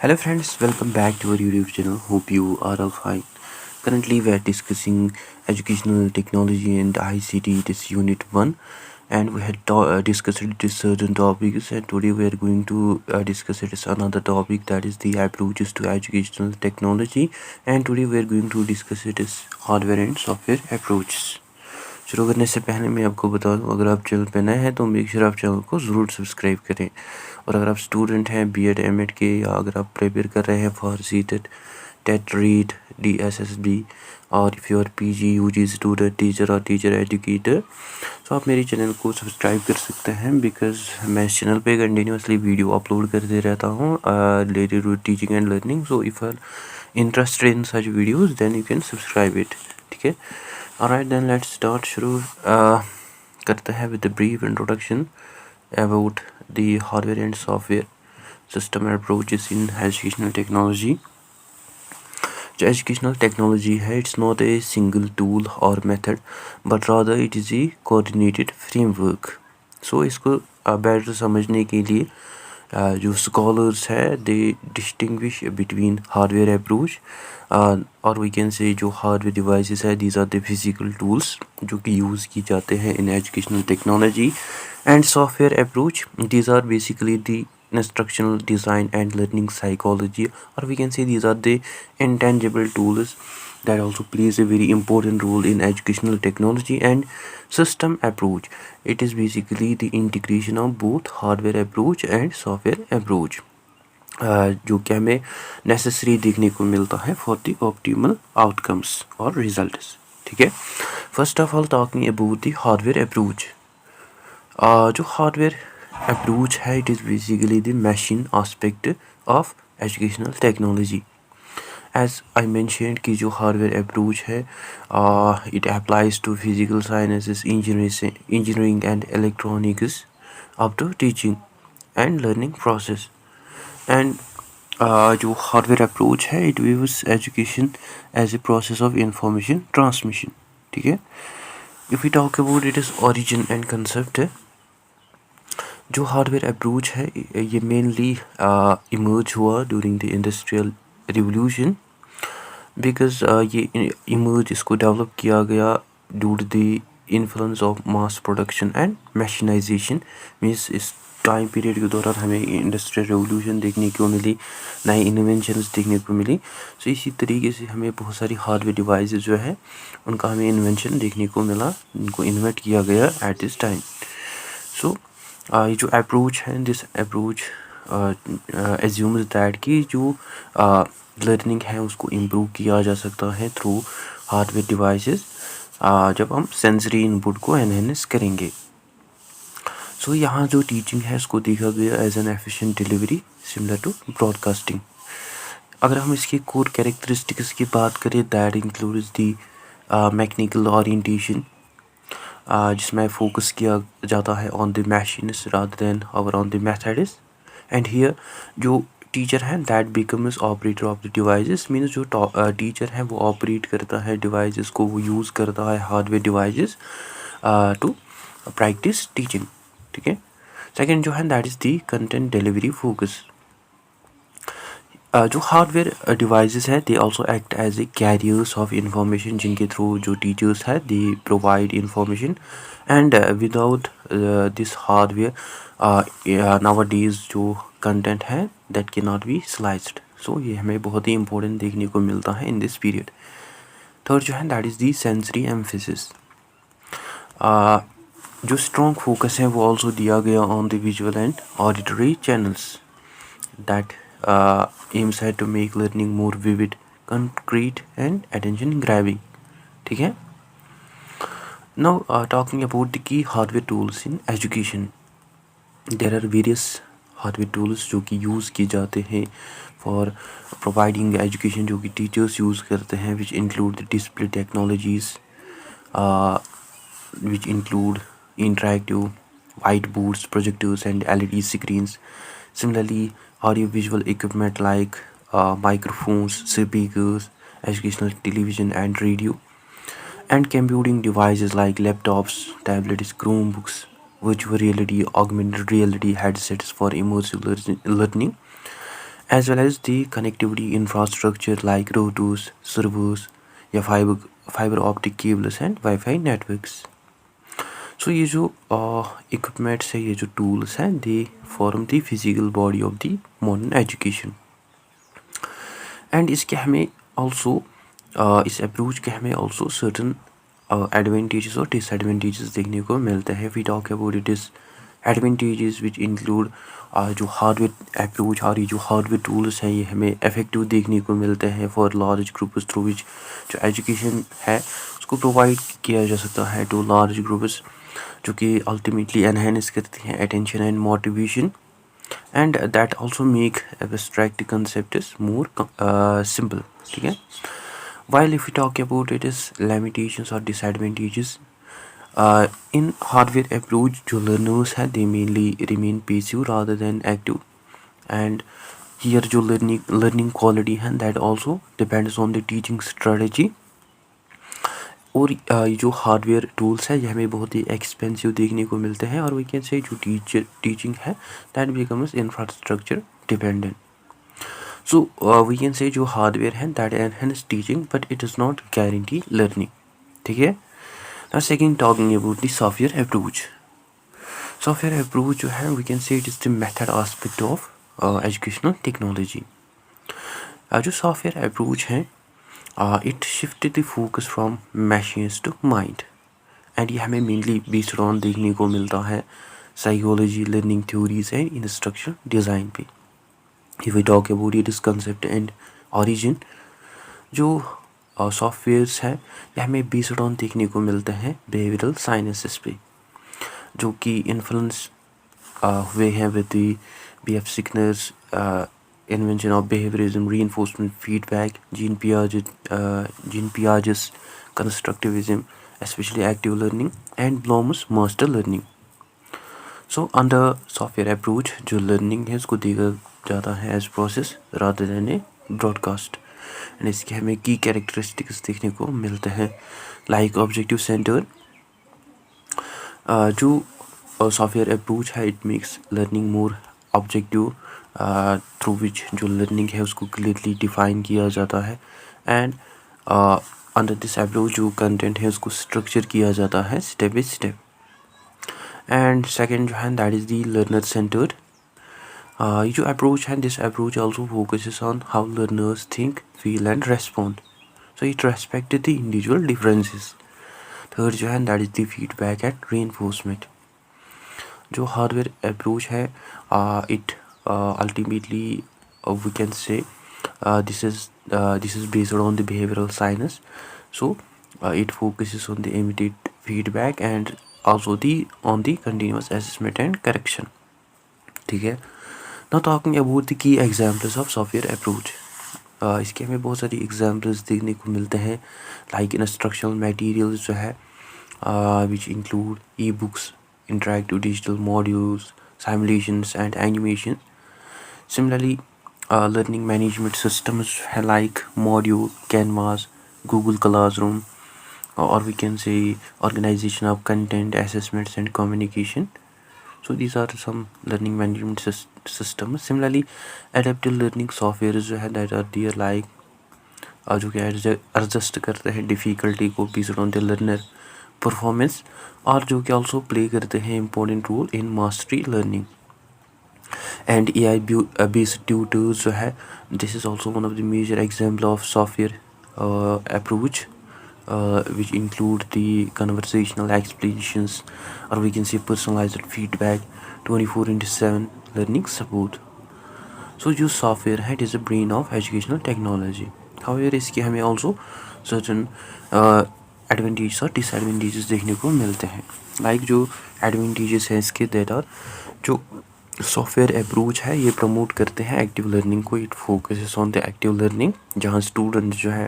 Hello friends, welcome back to our YouTube channel. Hope you are all fine. Currently we are discussing educational technology and ICT, this unit 1, and we had discussed this certain topics, and today we are going to discuss it as another topic, that is the approaches to educational technology, and today we are going to discuss it as hardware and software approaches. शुरू करने से पहले मैं आपको बता दूं, अगर आप चैनल पे नए हैं तो मेक श्योर आप चैनल को ज़रूर सब्सक्राइब करें। और अगर आप स्टूडेंट हैं बीएड एमएड के, या अगर आप प्रिपेयर कर रहे हैं for CTET, TET, REET, DSSB, और if you are PG UG student, teacher और टीचर एजुकेटर, तो आप मेरे चैनल को सब्सक्राइब कर सकते हैं, बिकॉज मैं इस चैनल पे कंटिन्यूसली वीडियो अपलोड करते रहता हूँ related to teaching and learning. So if are interested in such videos then you can subscribe it. ठीक है, alright then let's start। शुरू करते हैं with a brief introduction about the hardware and software system approaches in educational technology। जो educational technology है, it's not a single tool और method, but rather it is a coordinated framework. So इसको better समझने के लिए जो scholars है they distinguish between hardware approach, और वी कैन से जो हार्डवेयर डिवाइसेस है, these are the physical tools जो कि यूज़ की जाते हैं in educational technology, and software approach, these are basically the instructional design and learning psychology, or we can say these are the intangible tools that also plays a very important role in educational technology and system approach. It is basically the integration of both hardware approach and software approach, जो कि हमें necessary देखने को मिलता है for the optimal outcomes और results. ठीक है, first of all talking about the hardware approach. जो हार्डवेयर अप्रोच है, it is basically the machine aspect of educational technology. As I mentioned कि जो हार्डवेयर अप्रोच है, it applies to physical sciences, engineering and electronics, up to teaching and learning process. And जो hardware approach है, it views education as a process of information transmission. ठीक है, if we talk about it is origin and concept है, जो hardware approach है ये mainly emerge हुआ during the industrial revolution, because ये इमर्ज इसको डेवलप किया गया due to the influence of mass production and mechanization. Means इस टाइम पीरियड के दौरान हमें इंडस्ट्रियल रेवोल्यूशन देखने को मिली, नई इन्वेंशंस देखने को मिली। सो इसी तरीके से हमें बहुत सारी हार्डवेयर डिवाइसेस जो है उनका हमें इन्वेंशन देखने को मिला, उनको इन्वेंट किया गया एट दिस टाइम। सो ये जो अप्रोच है, दिस अप्रोच एज्यूम्स दैट कि जो लर्निंग है उसको इम्प्रूव किया जा सकता है थ्रू हार्डवेयर डिवाइसेस, जब हम सेंसरी इनपुट को एनहेंस करेंगे। सो यहाँ जो टीचिंग है इसको देखा गया as an efficient delivery similar to broadcasting. अगर हम इसके कोर कैरेक्टरिस्टिक्स की बात करें, that includes the mechanical orientation, जिसमें फोकस किया जाता है on the machines rather than और on the methods. And here जो टीचर है that becomes operator of the devices, means जो टीचर है वो ऑपरेट करता है डिवाइसेस को, वो यूज़ करता है hardware devices to practice teaching. ठीक है, सेकेंड जो है that is the content delivery focus. जो हार्डवेयर डिवाइसेस है they also act as a carriers of information, जिनके थ्रू जो टीचर्स है they provide information, and without this hardware nowadays जो कंटेंट है that can not be sliced. So ये हमें बहुत ही इंपॉर्टेंट देखने को मिलता है इन दिस पीरियड। थर्ड जो है that is the sensory emphasis. जो स्ट्रॉन्ग फोकस है वो ऑल्सो दिया गया on the visual and auditory channels that aims at to make learning more vivid, concrete and attention grabbing. ठीक है, now talking about the key hardware tools in education, there are various hardware tools जो कि use किए जाते हैं for providing education, जो कि teachers use करते हैं, which include the display technologies, which include interactive whiteboards, projectors and LED screens. Similarly, audiovisual equipment like microphones, speakers, educational television and radio, and computing devices like laptops, tablets, Chromebooks, virtual reality, augmented reality headsets for immersive learning, as well as the connectivity infrastructure like routers, servers या fiber optic cables and Wi-Fi networks. So ये जो equipments है, ये जो tools हैं, they form the physical body of the modern education. And इसके हमें also इस approach के हमें also certain advantages और disadvantages देखने को मिलते हैं. We talk about it is advantages which include जो हार्डवेयर अप्रोच और ये जो हार्डवेयर टूल्स हैं ये हमें इफेक्टिव देखने को मिलते हैं for large groups through which जो एजुकेशन है उसको प्रोवाइड किया जा सकता है टू लार्ज ग्रुप्स जो कि अल्टीमेटली एनहेंस करती हैं attention and motivation and that also make abstract concepts more simple. ठीक है. While if we talk about it is limitations or disadvantages, in hardware approach जो learners हैं they mainly remain passive rather than active, and here जो learning quality है that also depends on the teaching strategy. और ये जो hardware tools है ये हमें बहुत ही एक्सपेंसिव देखने को मिलते हैं और वी कैन से जो टीचिंग है that becomes infrastructure dependent. So we can say जो हार्डवेयर है that enhance teaching but it does not guarantee learning. ठीक है. Now second talking about the software approach. Software approach जो है we can say it is the method aspect of educational technology. जो software approach है it shifted the focus from machines to mind and ये हमें mainly based on देखने को मिलता है psychology, learning theories and instruction design पे. If we talk about its concept and origin, जो सॉफ्टवेयर्स हैं ये हमें बेस्ड ऑन देखने को मिलते हैं बिहेवियरल साइंसेस पे जो कि इन्फ्लुएंस हुए हैं with the B.F. Skinner's invention of behaviorism, reinforcement feedback, Jean Piaget's constructivism, especially active learning, and Bloom's master learning. So under software approach जो learning है उसको देखा जाता है as process rather than a broadcast, and इसके हमें key characteristics देखने को मिलते हैं like objective center. जो software approach है it makes learning more objective through which जो learning है उसको clearly define किया जाता है and under this approach जो content है उसको structure किया जाता है step by step. And second जो है that is the learner centered. ये जो approach है this approach also focuses on how learners think, feel and respond. So it respected the individual differences. Third जो है that is the feedback and reinforcement. जो hardware approach है it ultimately we can say this is based on the behavioral science. So it focuses on the immediate feedback and also on the continuous assessment and correction. ठीक है. Now talking about the key examples of software approach. इसके हमें बहुत सारी examples देखने को मिलते हैं like instructional materials जो है which include e-books, interactive digital modules, simulations and animation. Similarly, learning management systems like Module, Canvas, Google Classroom, or we can say organization of content, assessments and communication. So these are some learning management systems. Similarly, adaptive learning software that are there like जो कि adjust करते हैं difficulty को based on the learner performance और जो कि also play करते हैं important role in mastery learning. And AI based tutors जो है this is also one of the major example of software approach which include the conversational explanations or we can say personalized feedback 24/7 learning support. So जो software है it is a brain of educational technology. However इसके हमें also certain advantages और disadvantages देखने को मिलते हैं. Like जो advantages हैं इसके that are जो सॉफ्टवेयर अप्रोच है ये प्रमोट करते हैं एक्टिव लर्निंग को. It focuses on the active learning जहाँ स्टूडेंट जो है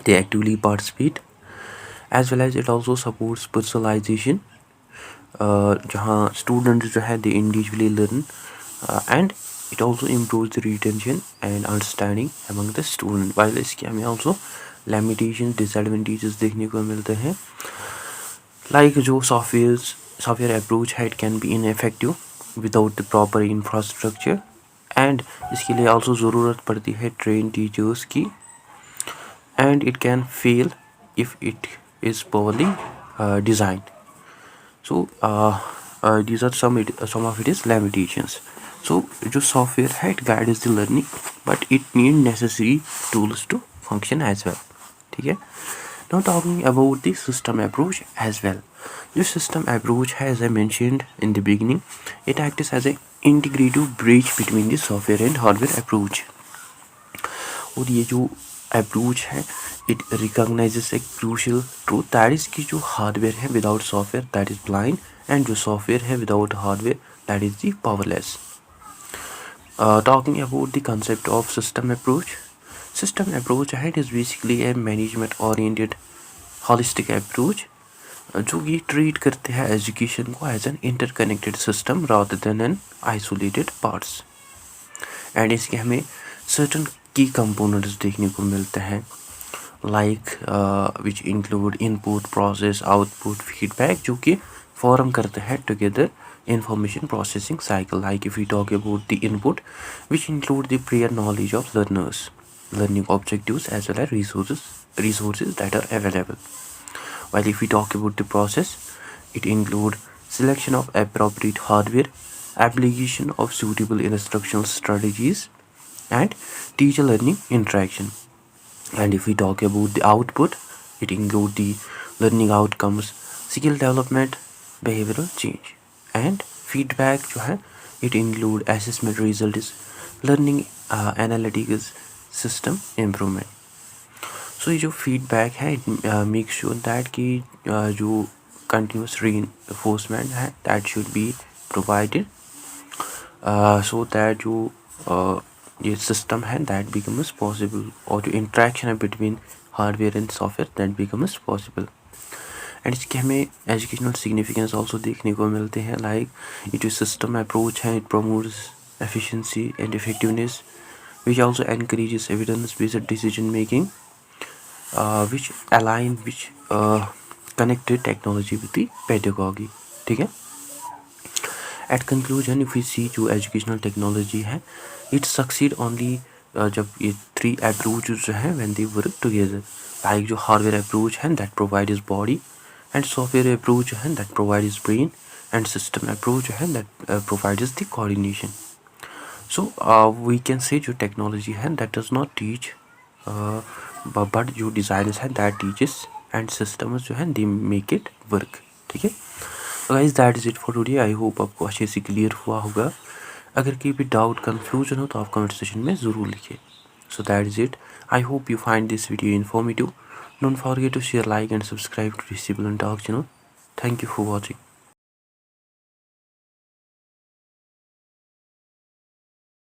they actively participate as well as it also supports personalization जहाँ स्टूडेंट जो है they individually learn and it also improves the retention and understanding among the student. While इसके हमें also limitation disadvantages देखने को मिलते हैं लाइक जो सॉफ्टवेयर अप्रोच है it can be ineffective without the proper infrastructure and इसके लिए ऑल्सो ज़रूरत पड़ती है ट्रेन टीचर्स की, and it can fail if it is poorly designed. So these are some of its limitations. So जो software है it guides the learning but it need necessary tools to function as well. ठीक है. Now talking about the system approach as well. The system approach है, as I mentioned in the beginning, it acts as a integrative bridge between the software and hardware approach. और ये जो approach है it recognizes a crucial truth that is कि जो hardware है without software that is blind, and जो software है without hardware that is the powerless. Talking about the concept of system approach है, it is basically a management oriented holistic approach जो कि treat करते हैं एजुकेशन को as an interconnected system rather than an isolated parts. And इसके हमें certain की components देखने को मिलते हैं like which include input, process, output, feedback, जो कि फॉर्म करते हैं together information processing cycle. Like if we talk about the input which include the prior knowledge of learners, learning objectives as well as resources that are available. While if we talk about the process, it include selection of appropriate hardware, application of suitable instructional strategies, and teacher learning interaction. And if we talk about the output, it include the learning outcomes, skill development, behavioral change. And feedback जो है it include assessment results, learning analytics, system improvement. So ये जो feedback है it make sure that कि जो continuous reinforcement है that should be provided so that जो ये सिस्टम है दैट बिकम्स पॉसिबल, और जो इंट्रैक्शन है between hardware and software that becomes possible. And इसके हमें एजुकेशनल सिग्निफिकेंस ऑल्सो देखने को मिलते हैं लाइक ये जो सिस्टम अप्रोच है it promotes efficiency and effectiveness which also encourages evidence based decision making which align which connected technology with the pedagogy. ठीक है. एट कंक्लूजन इफ वी सी जो एजुकेशनल टेक्नोलॉजी है इट सक्सीड ओनली जब ये 3 approach जो है when they work together. Like जो hardware approach है that provide is body, and software approach जो है that provide is brain, and system approach जो है that provide is the coordination. So we can say जो technology है that does not teach but जो designers है that teaches, and systems जो है दे मेक इट वर्क. ठीक है. Guys that is it for today. I hope आपको अच्छे से क्लियर हुआ होगा. अगर कोई भी डाउट कन्फ्यूजन हो तो आप कमेंट सेक्शन में ज़रूर लिखिए. So that is it. I hope you find this video informative. Don't forget to share, like and subscribe to Discipline Talk channel. Thank you for watching.